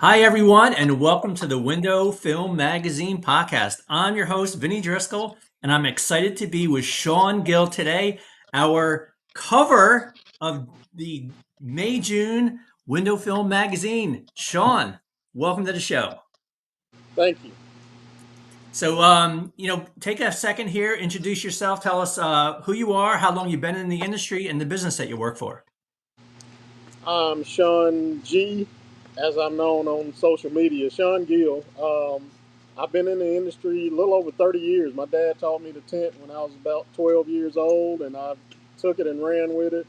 Hi, everyone, and welcome to the Window Film Magazine podcast. I'm your host, Vinnie Driscoll, and I'm excited to be with Sean Gill today, our cover of the May June Window Film Magazine. Sean, welcome to the show. Thank you. Take a second here, introduce yourself, tell us who you are, how long you've been in the industry, and the business that you work for. I'm Sean G, as I'm known on social media. Sean Gill. I've been in the industry a little over 30 years. My dad taught me to tent when I was about 12 years old, and I took it and ran with it,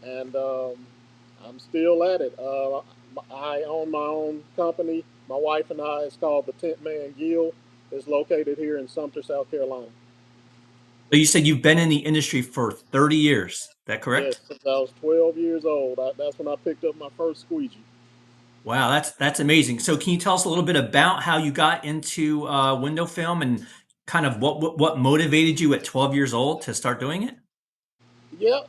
and I'm still at it. I own my own company. My wife and I, it's called the TintMan Gill. It's located here in Sumter, South Carolina. So you said you've been in the industry for 30 years. Is that Yes, correct? since I was 12 years old. That's when I picked up my first squeegee. Wow, that's amazing. So can you tell us a little bit about how you got into window film and kind of what motivated you at 12 years old to start doing it? Yeah,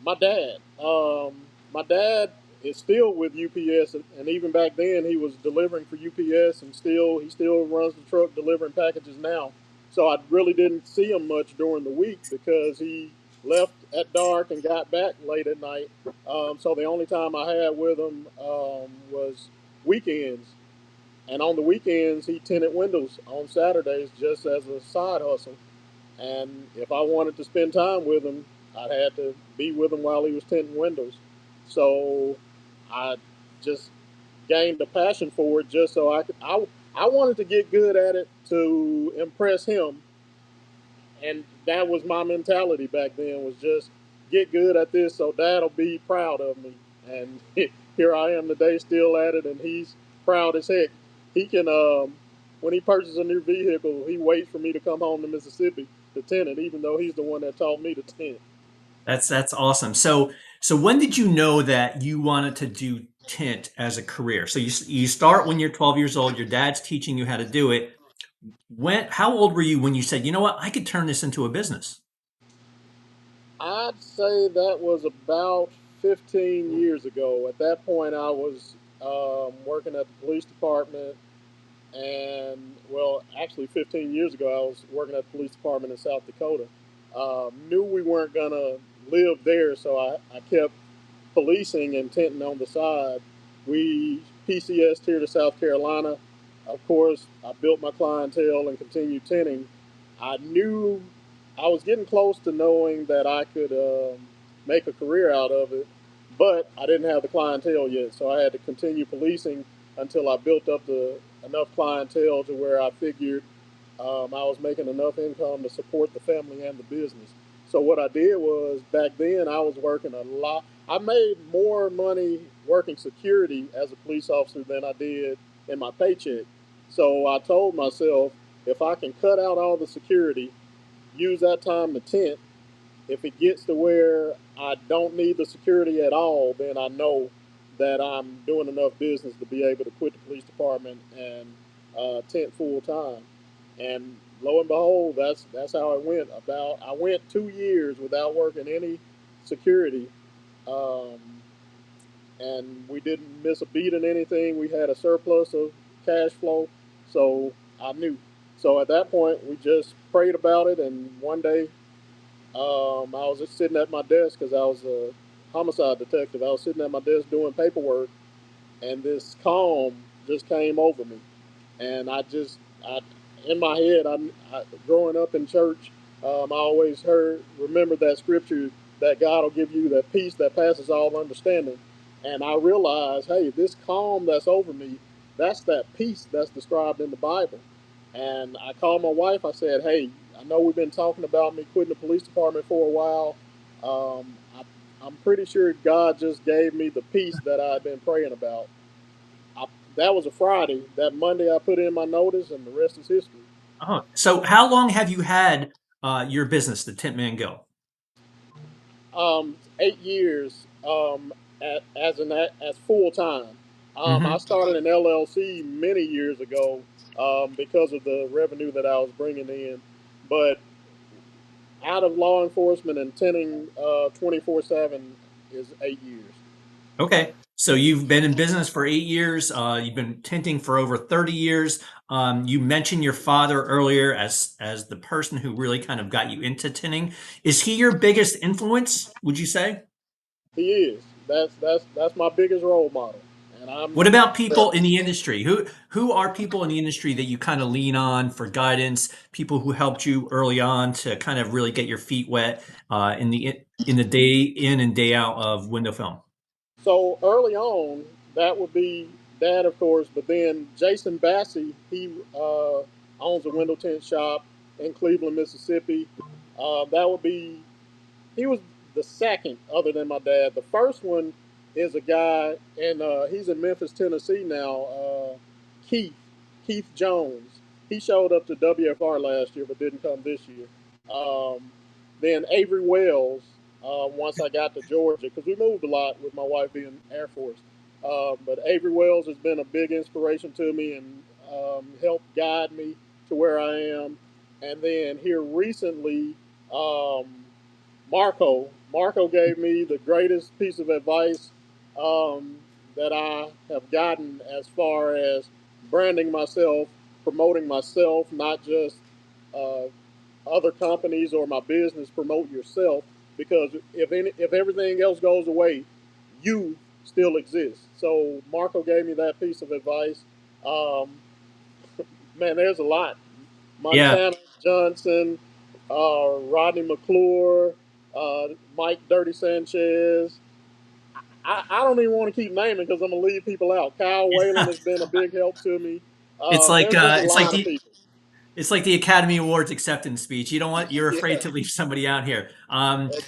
my dad. My dad is still with UPS, and even back then he was delivering for UPS, and he still runs the truck delivering packages now. So I really didn't see him much during the week because he left at dark and got back late at night. So the only time I had with him was weekends, and on the weekends he tinted windows on Saturdays just as a side hustle. And if I wanted to spend time with him, I had to be with him while he was tinting windows. So I just gained a passion for it just so I could. I wanted to get good at it to impress him, and that was my mentality back then. Was just get good at this so Dad'll be proud of me. And here I am today, still at it, and he's proud as heck. He can when he purchases a new vehicle, he waits for me to come home to Mississippi to tint it, even though he's the one that taught me to tint. That's awesome. So when did you know that you wanted to do tint as a career? So you start when you're 12 years old. Your dad's teaching you how to do it. How old were you when you said, you know what, I could turn this into a business? I'd say that was about 15 years ago. At that point, I was working at the police department, and well, actually, 15 years ago, I was working at the police department in South Dakota. Knew we weren't gonna live there, so I kept policing and tenting on the side. We PCS'd here to South Carolina. Of course, I built my clientele and continued tenting. I knew I was getting close to knowing that I could make a career out of it, but I didn't have the clientele yet, so I had to continue policing until I built up enough clientele to where I figured I was making enough income to support the family and the business. So what I did was back then I was working a lot. I made more money working security as a police officer than I did in my paycheck. So I told myself if I can cut out all the security, use that time to tent, if it gets to where I don't need the security at all, then I know that I'm doing enough business to be able to quit the police department and tent full time. And lo and behold, that's how it went. I went 2 years without working any security, um, and we didn't miss a beat in anything. We had a surplus of cash flow, so I knew. So at that point, we just prayed about it, and one day I was just sitting at my desk because I was a homicide detective. I was sitting at my desk doing paperwork, and this calm just came over me. And in my head, growing up in church, I always remember that scripture that God will give you that peace that passes all understanding. And I realized, hey, this calm that's over me, that's that peace that's described in the Bible. And I called my wife. I said, hey, I know we've been talking about me quitting the police department for a while. I'm pretty sure God just gave me the peace that I've been praying about. I, that was a Friday. That Monday, I put in my notice, and the rest is history. So how long have you had your business, the TintMan Gill? 8 years as full time. I Hmm. started an LLC many years ago because of the revenue that I was bringing in, but out of law enforcement and tending 24/7 is 8 years. Okay. So you've been in business for 8 years. You've been tinting for over 30 years. You mentioned your father earlier as the person who really kind of got you into tinting. Is he your biggest influence, would you say? He is. That's my biggest role model, and I'm What about people in the industry? Who are people in the industry that you kind of lean on for guidance? People who helped you early on to kind of really get your feet wet in the day in and day out of window film. so early on. That would be Dad, of course, but then Jason Bassey, he owns a window tint shop in Cleveland, Mississippi. That would be he was the second, other than my dad. The first one is a guy, and he's in Memphis, Tennessee now. Keith Keith Jones. He showed up to WFR last year, but didn't come this year. Then Avery Wells. Once I got to Georgia, because we moved a lot with my wife being Air Force. But Avery Wells has been a big inspiration to me and helped guide me to where I am. And then here recently, um, Marco gave me the greatest piece of advice um, that I have gotten as far as branding myself, promoting myself, not just uh, other companies or my business. Promote yourself, because if everything else goes away, you still exist. So Marco gave me that piece of advice. Um, Man, there's a lot. Yeah, Montana Johnson, Rodney McClure, Mike Dirty Sanchez. I don't even want to keep naming because I'm gonna leave people out. Kyle Whalen has been a big help to me. There's just a it's like line of the people. it's like the Academy Awards acceptance speech. You don't want you're afraid Yeah, to leave somebody out here.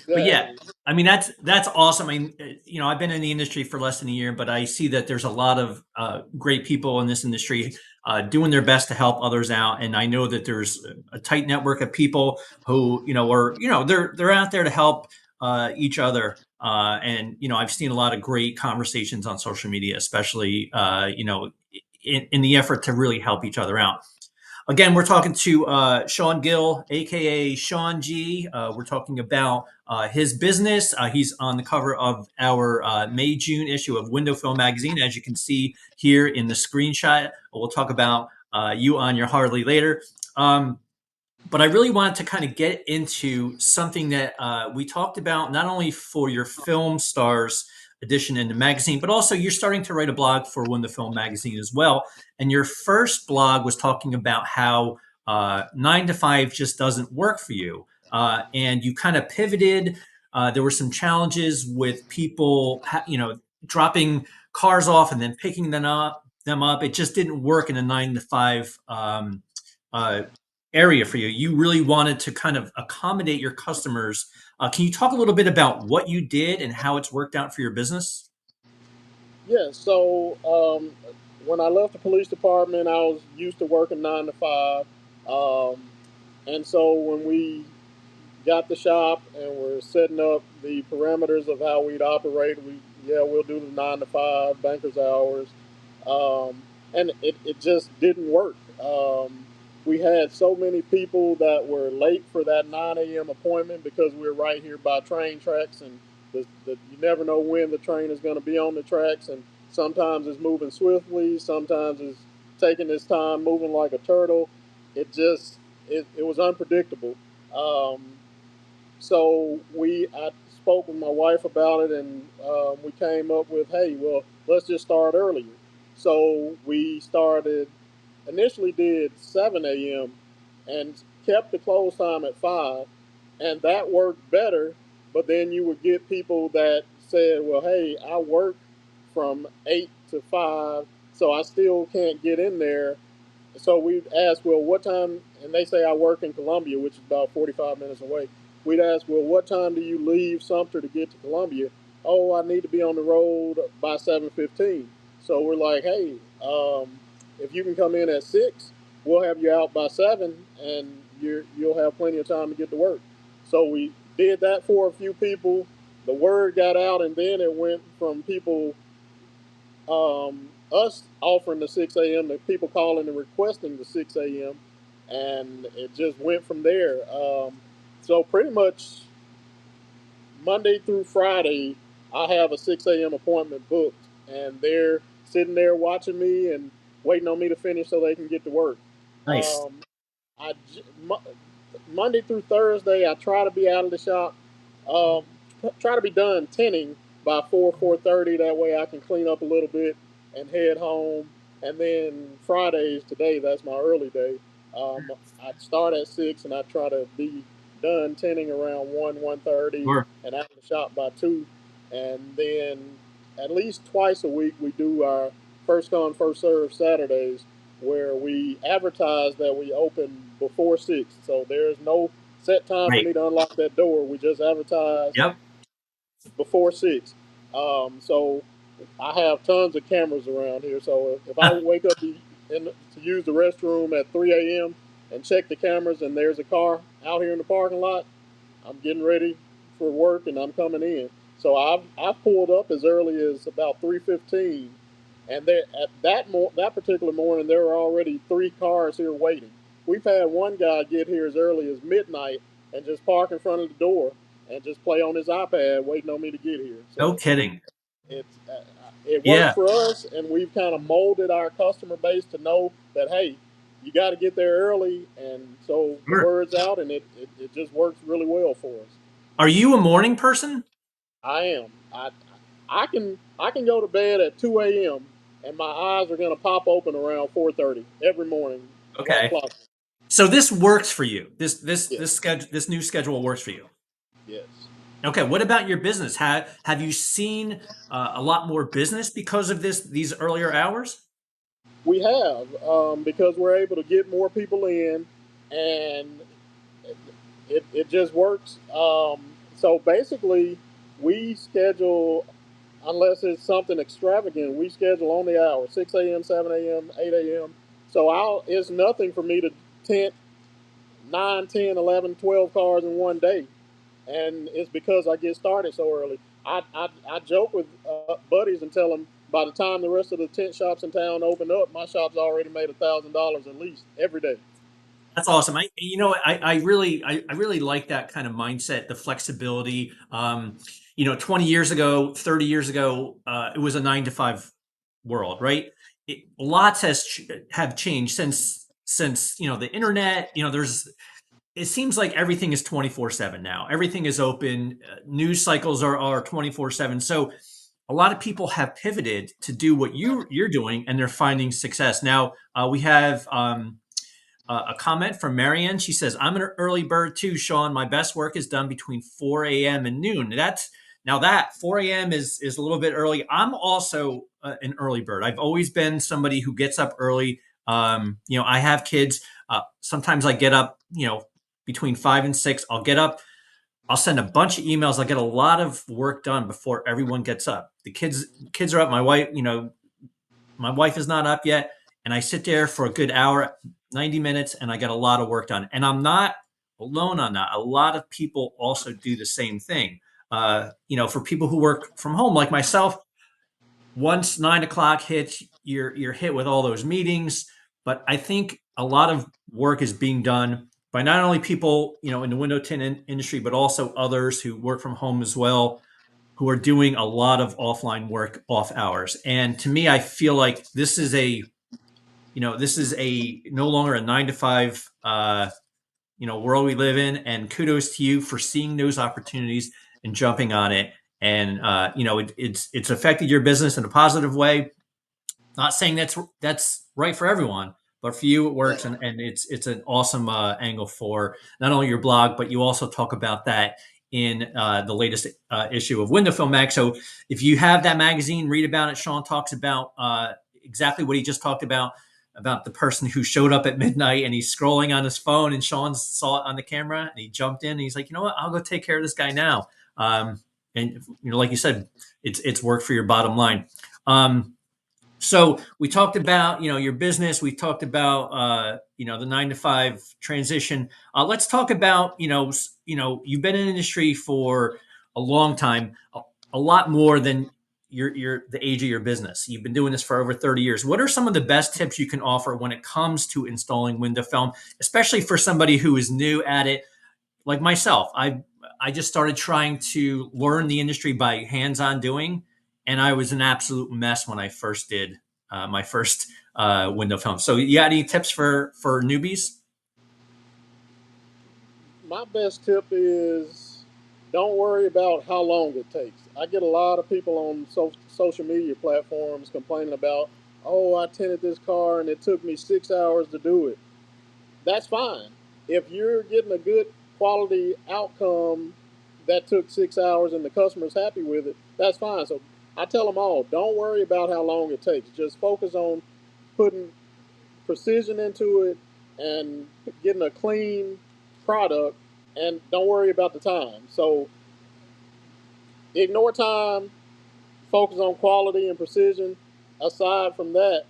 But yeah, exactly. I mean that's awesome. I mean, I've been in the industry for less than a year, but I see that there's a lot of great people in this industry doing their best to help others out, and I know that there's a tight network of people who are they're out there to help each other. And I've seen a lot of great conversations on social media, especially in the effort to really help each other out. Again, we're talking to Sean Gill, aka Sean G. We're talking about his business. He's on the cover of our May June issue of Window Film Magazine, as you can see here in the screenshot. We'll talk about you on your Harley later. But I really wanted to kind of get into something that we talked about, not only for your film stars edition in the magazine, but also you're starting to write a blog for When the Film Magazine as well. And your first blog was talking about how 9 to 5 just doesn't work for you. And you kind of pivoted. There were some challenges with people, dropping cars off and then picking them up. It just didn't work in a 9 to 5 uh, area for you. You really wanted to kind of accommodate your customers. Can you talk a little bit about what you did and how it's worked out for your business? Yeah. So when I left the police department, I was used to working 9 to 5, and so when we got the shop and we're setting up the parameters of how we'd operate. We'll do the 9 to 5 banker's hours, and it just didn't work. We had so many people that were late for that 9 a.m. appointment because we're right here by train tracks, and you never know when the train is going to be on the tracks, and sometimes it's moving swiftly, sometimes it's taking its time, moving like a turtle. It was unpredictable. Um, I spoke with my wife about it, and we came up with, hey, well, let's just start earlier. So we started initially did 7 a.m. and kept the close time at 5, and that worked better. But then you would get people that said, well, hey, I work from 8 to 5, so I still can't get in there. So we asked, well, what time? And they say I work in Columbia, which is about 45 minutes away. We'd ask, well, what time do you leave Sumter to get to Columbia? Oh, I need to be on the road by 7:15. So we're like, hey, if you can come in at 6, we'll have you out by 7, and you'll have plenty of time to get to work. So we did that for a few people. The word got out, and then it went from people us offering the 6 a.m. to people calling and requesting the 6 a.m. And it just went from there. So pretty much Monday through Friday, I have a 6 a.m. appointment booked, and they're sitting there watching me and waiting on me to finish so they can get to work. Nice. Um, I Monday through Thursday, I try to be out of the shop. Um, Try to be done tinting by 4:30. That way, I can clean up a little bit and head home. And then Fridays, today, that's my early day. I start at 6, and I try to be done tinting around 1:30, Sure. and out of the shop by 2. And then at least twice a week, we do our first come first serve Saturdays, where we advertise that we open before 6. So there's no set time for Right. me to unlock that door. We just advertise Yep. before 6. So I have tons of cameras around here. So if I wake up to use the restroom at 3 a.m. and check the cameras and there's a car out here in the parking lot, I'm getting ready for work and I'm coming in. So I've pulled up as early as about 3:15, and there at that particular morning there were already 3 cars here waiting. We've had one guy get here as early as midnight and just park in front of the door and just play on his iPad waiting on me to get here. No So kidding. it works Yeah. for us, and we've kind of molded our customer base to know that hey, you got to get there early, and so the Sure. word's out, and it just works really well for us. Are you a morning person? I am. I can go to bed at 2 a.m. and my eyes are gonna pop open around 4:30 every morning, like Okay. clock. So this works for you. This Yes, schedule, this new schedule works for you. yes. Okay. What about your business? Have you seen a lot more business because of these earlier hours? We have, because we're able to get more people in, and it just works. So basically, we schedule, unless it's something extravagant, we schedule on the hour 6 a.m., 7 a.m., 8 a.m. So it's nothing for me to tent 9, 10, 11, 12 cars in one day. And it's because I get started so early. I joke with buddies and tell them by the time the rest of the tent shops in town open up, my shop's already made $1,000 at least every day. That's awesome. I really like that kind of mindset, the flexibility. 20 years ago, 30 years ago, it was a 9 to 5 world, right? Lots have changed since the internet. There's it seems like everything is 24/7 now. Everything is open. News cycles are 24/7. So a lot of people have pivoted to do what you're doing, and they're finding success. Now we have a comment from Marianne. She says, "I'm an early bird too, Sean. My best work is done between 4 a.m. and noon." That 4 a.m. is a little bit early. I'm also an early bird. I've always been somebody who gets up early. I have kids. Sometimes I get up, between 5 and 6. I'll get up. I'll send a bunch of emails. I'll get a lot of work done before everyone gets up. The kids are up. My wife is not up yet, and I sit there for a good hour, 90 minutes, and I get a lot of work done. And I'm not alone on that. A lot of people also do the same thing. For people who work from home, like myself, once 9 o'clock hits, you're hit with all those meetings. But I think a lot of work is being done by not only people, in the window tint industry, but also others who work from home as well, who are doing a lot of offline work off hours. And to me, I feel like this is a no longer a 9 to 5 world we live in. And kudos to you for seeing those opportunities and jumping on it. And it's affected your business in a positive way. Not saying that's right for everyone, but for you it works, and it's an awesome angle for not only your blog, but you also talk about that in the latest issue of Window Film Mag. So if you have that magazine, read about it. Sean talks about exactly what he just talked about the person who showed up at midnight and he's scrolling on his phone, and Sean saw it on the camera and he jumped in and he's like, you know what, I'll go take care of this guy now. And like you said, it's worked for your bottom line. So we talked about your business. We talked about the 9 to 5 transition. Let's talk about you've been in the industry for a long time, a lot more than your the age of your business. You've been doing this for over 30 years. What are some of the best tips you can offer when it comes to installing window film, especially for somebody who is new at it, like myself? I just started trying to learn the industry by hands-on doing, and I was an absolute mess when I first did my first window film. So, you got any tips for newbies? My best tip is don't worry about how long it takes. I get a lot of people on social media platforms complaining about, oh, I tinted this car and it took me 6 hours to do it. That's fine. If you're getting a good quality outcome that took 6 hours and the customer's happy with it, that's fine. So I tell them all, don't worry about how long it takes. Just focus on putting precision into it and getting a clean product, and don't worry about the time. So ignore time, focus on quality and precision. Aside from that,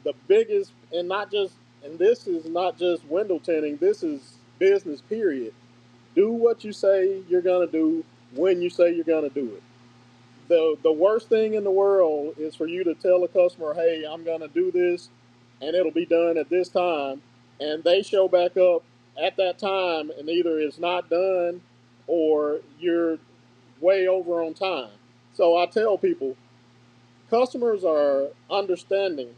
the biggest, and not just, and this is not just window tinting, this is business period. Do what you say you're going to do when you say you're going to do it. The worst thing in the world is for you to tell a customer, "Hey, I'm going to do this, and it'll be done at this time," and they show back up at that time, and either it's not done or you're way over on time. So I tell people, customers are understanding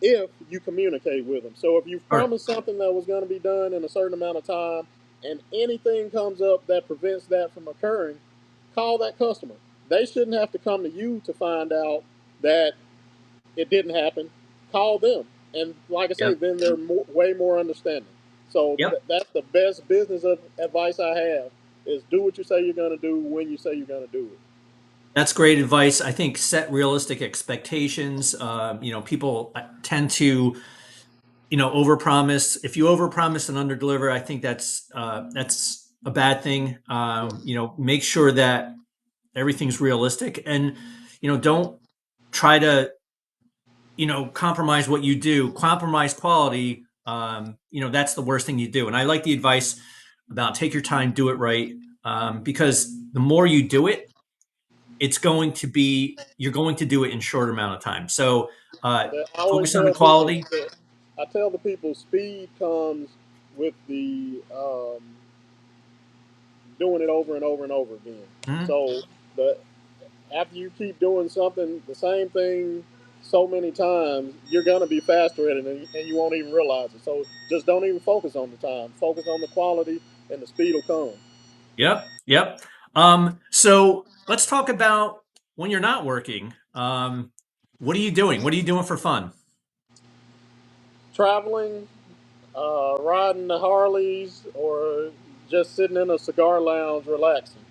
if you communicate with them. So if you've All right. promised something that was going to be done in a certain amount of time and anything comes up that prevents that from occurring, call that customer. They shouldn't have to come to you to find out that it didn't happen. Call them. And like I say, Yep. then they're way more understanding. So Yep. that's the best business advice I have is do what you say you're going to do when you say you're going to do it. That's great advice. I think set realistic expectations. People tend to, overpromise. If you overpromise and underdeliver, I think that's a bad thing. Make sure that everything's realistic, and don't try to compromise what you do, compromise quality. That's the worst thing you do. And I like the advice about take your time, do it right, because the more you do it, you're going to do it in short amount of time. So I always focus on the tell people quality. that I tell the people speed comes with the doing it over and over and over again. Mhm. So the after you keep doing something the same thing so many times, you're gonna be faster at it, and you won't even realize it. So just don't even focus on the time. Focus on the quality, and the speed will come. Yep, yep. So let's talk about when you're not working. What are you doing? What are you doing for fun? Traveling, riding the Harleys, or just sitting in a cigar lounge relaxing.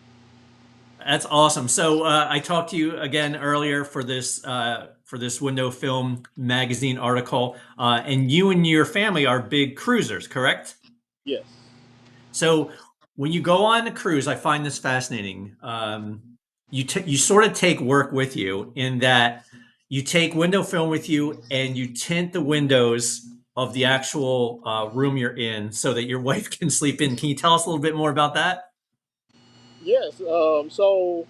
That's awesome. So I talked to you again earlier for this window film magazine article, and you and your family are big cruisers, correct? Yes. So when you go on a cruise, I find this fascinating. You sort of take work with you in that you take window film with you and you tint the windows of the actual room you're in so that your wife can sleep in. Can you tell us a little bit more about that? Yes. So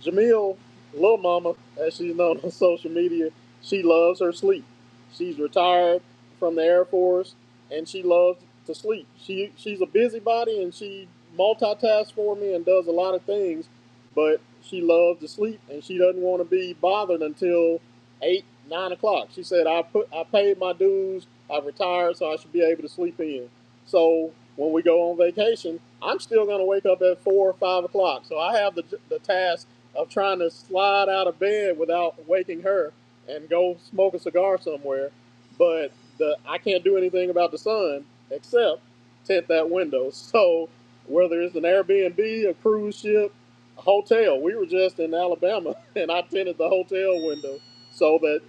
Jamil, Little Mama, as she's known on social media, she loves her sleep. She's retired from the Air Force, and she loves to sleep. She's a busybody, and she multitasks for me and does a lot of things, but she loves to sleep, and she doesn't want to be bothered until 8, 9 o'clock. She said, I paid my dues, I've retired, so I should be able to sleep in." So when we go on vacation, I'm still going to wake up at 4 or 5 o'clock. So I have the task of trying to slide out of bed without waking her and go smoke a cigar somewhere. But I can't do anything about the sun except tint that window. So whether it's an Airbnb, a cruise ship, a hotel, we were just in Alabama and I tinted the hotel window so that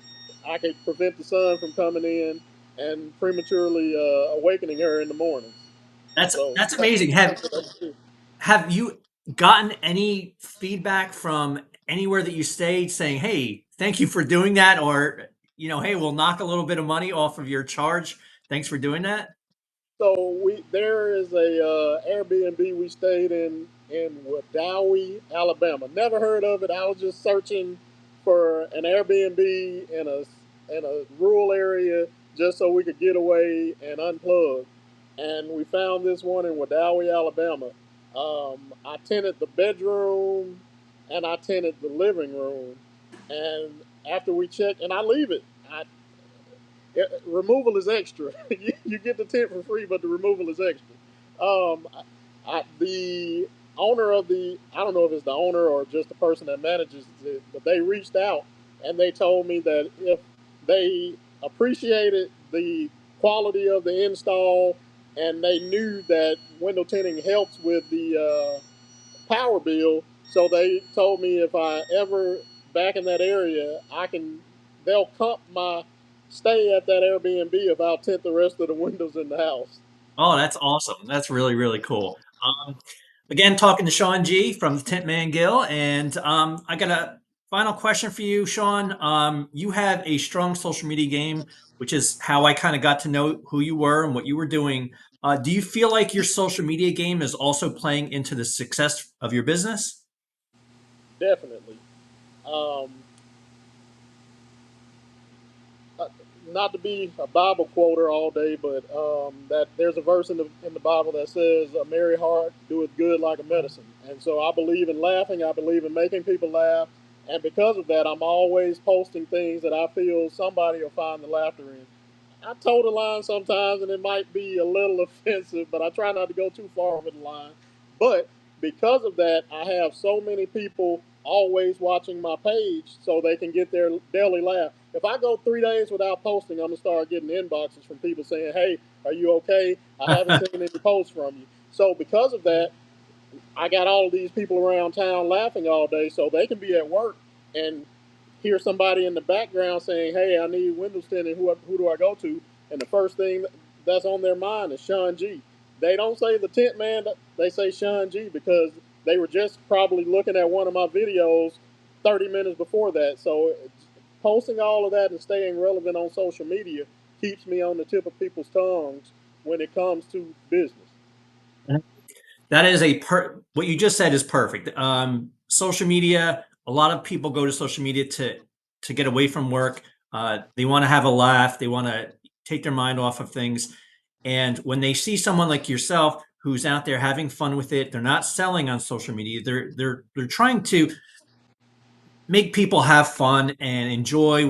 I could prevent the sun from coming in and prematurely awakening her in the mornings. So That's amazing. that's what I do. Have you gotten any feedback from anywhere that you stayed saying, "Hey, thank you for doing that," or "Hey, we'll knock a little bit of money off of your charge. Thanks for doing that." So there is a Airbnb we stayed in Wadowee, Alabama. Never heard of it. I was just searching for an Airbnb in a rural area just so we could get away and unplug. And we found this one in Wadowee, Alabama. I tented the bedroom and I tented the living room. And after we check, and I leave it. Removal is extra. You get the tint for free, but the removal is extra. The owner of the, I don't know if it's the owner or just the person that manages it, but they reached out and they told me that if they appreciated the quality of the install and they knew that window tinting helps with the power bill. So they told me if I ever back in that area, they'll comp my stay at that Airbnb if I'll tint the rest of the windows in the house. Oh, that's awesome. That's really, really cool. Again, talking to Sean G from the TintMan Gill, and I got a final question for you, Sean. You have a strong social media game, which is how I kind of got to know who you were and what you were doing. Do you feel like your social media game is also playing into the success of your business? Definitely. Um, uh, Not to be a Bible quoter all day, but that there's a verse in the Bible that says, "A merry heart doeth good like a medicine." And so I believe in laughing. I believe in making people laugh, and because of that, I'm always posting things that I feel somebody will find the laughter in. I toe the line sometimes, and it might be a little offensive, but I try not to go too far over the line. But because of that, I have so many people always watching my page so they can get their daily laugh. If I go 3 days without posting, I'm gonna start getting inboxes from people saying, "Hey, are you okay? I haven't seen any posts from you." So because of that, I got all of these people around town laughing all day, so they can be at work and hear somebody in the background saying, "Hey, I need windows tinted. Who do I go to?" And the first thing that's on their mind is Sean G. They don't say the Tint Man; they say Sean G because they were just probably looking at one of my videos 30 minutes before that. So posting all of that and staying relevant on social media keeps me on the tip of people's tongues when it comes to business. That is what you just said is perfect. Social media, a lot of people go to social media to get away from work. They want to have a laugh. They want to take their mind off of things. And when they see someone like yourself who's out there having fun with it, they're not selling on social media. They're trying to make people have fun and enjoy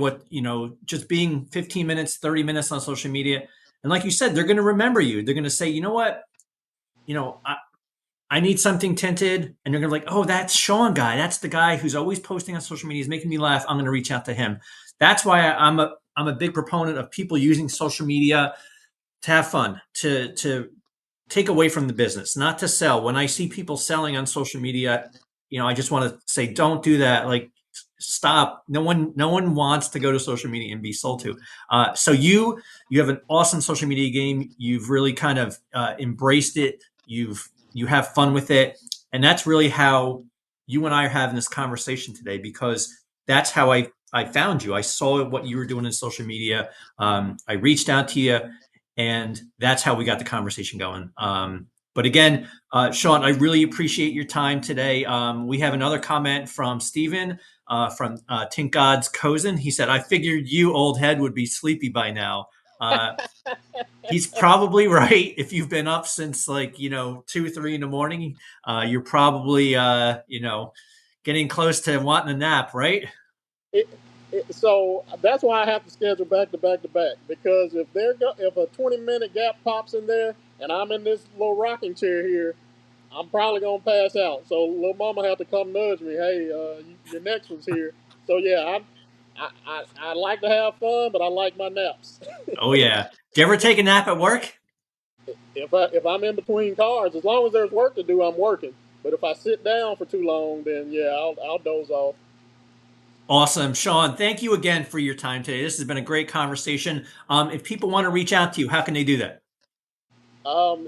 just being 15 minutes, 30 minutes on social media. And like you said, they're going to remember you. They're going to say, you know what, you know, I need something tinted, and you're gonna be like, oh, that's Sean guy. That's the guy who's always posting on social media. He's making me laugh. I'm gonna reach out to him. That's why I'm a big proponent of people using social media to have fun, to take away from the business, not to sell. When I see people selling on social media, I just want to say, don't do that. Like, stop. No one wants to go to social media and be sold to. So you have an awesome social media game. You've really kind of embraced it. You have fun with it, and that's really how you and I are having this conversation today, because that's how I found you. I saw what you were doing in social media. I reached out to you, and that's how we got the conversation going. But again, Sean, I really appreciate your time today. We have another comment from Steven from Tink God's Cozen. He said, I figured you, old head, would be sleepy by now. Uh, he's probably right. If you've been up since, like, 2, 3 in the morning, you're probably, getting close to wanting a nap, right? it, so that's why I have to schedule back to back to back, because if a 20-minute gap pops in there and I'm in this little rocking chair here, I'm probably gonna pass out. So little mama have to come nudge me. Hey, your next one's here. So yeah, I like to have fun, but I like my naps. Oh, yeah. Do you ever take a nap at work? If I'm in between cars, as long as there's work to do, I'm working. But if I sit down for too long, then yeah, I'll doze off. Awesome. Sean, thank you again for your time today. This has been a great conversation. If people want to reach out to you, how can they do that?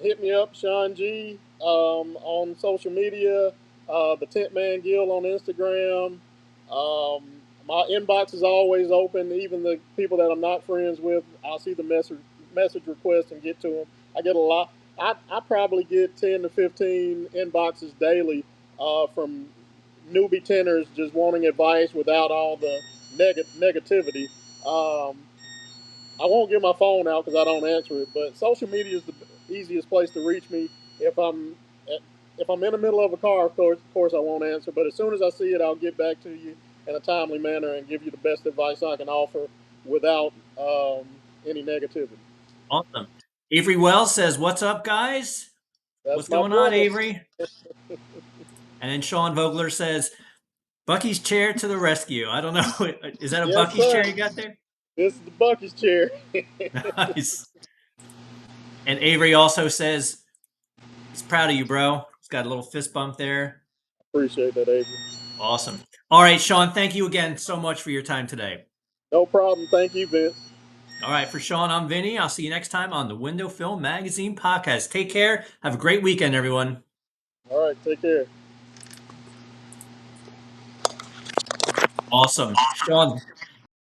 Hit me up, Sean G, on social media. The TintMan Gill on Instagram. Um, my inbox is always open. Even the people that I'm not friends with, I'll see the message request and get to them. I get a lot. I probably get 10 to 15 inboxes daily from newbie tenors just wanting advice without all the negativity. Um, I won't give my phone out because I don't answer it. But social media is the easiest place to reach me. If I'm if I'm in the middle of a car, of course I won't answer. But as soon as I see it, I'll get back to you. in a timely manner and give you the best advice I can offer without any negativity. Awesome. Avery Wells says, "What's up, guys? That's What's my going on, brother. Avery?" And then Sean Vogler says, "Bucky's chair to the rescue." I don't know. Is that a Yes, Bucky's sir. chair you got there? This is the Bucky's chair. Nice. And Avery also says he's proud of you, bro. He's got a little fist bump there. Appreciate that, Avery. Awesome. All right, Sean, thank you again so much for your time today. No problem. Thank you, Vince. All right, for Sean, I'm Vinny. I'll see you next time on the Window Film Magazine podcast. Take care. Have a great weekend, everyone. All right. Take care. Awesome. Sean,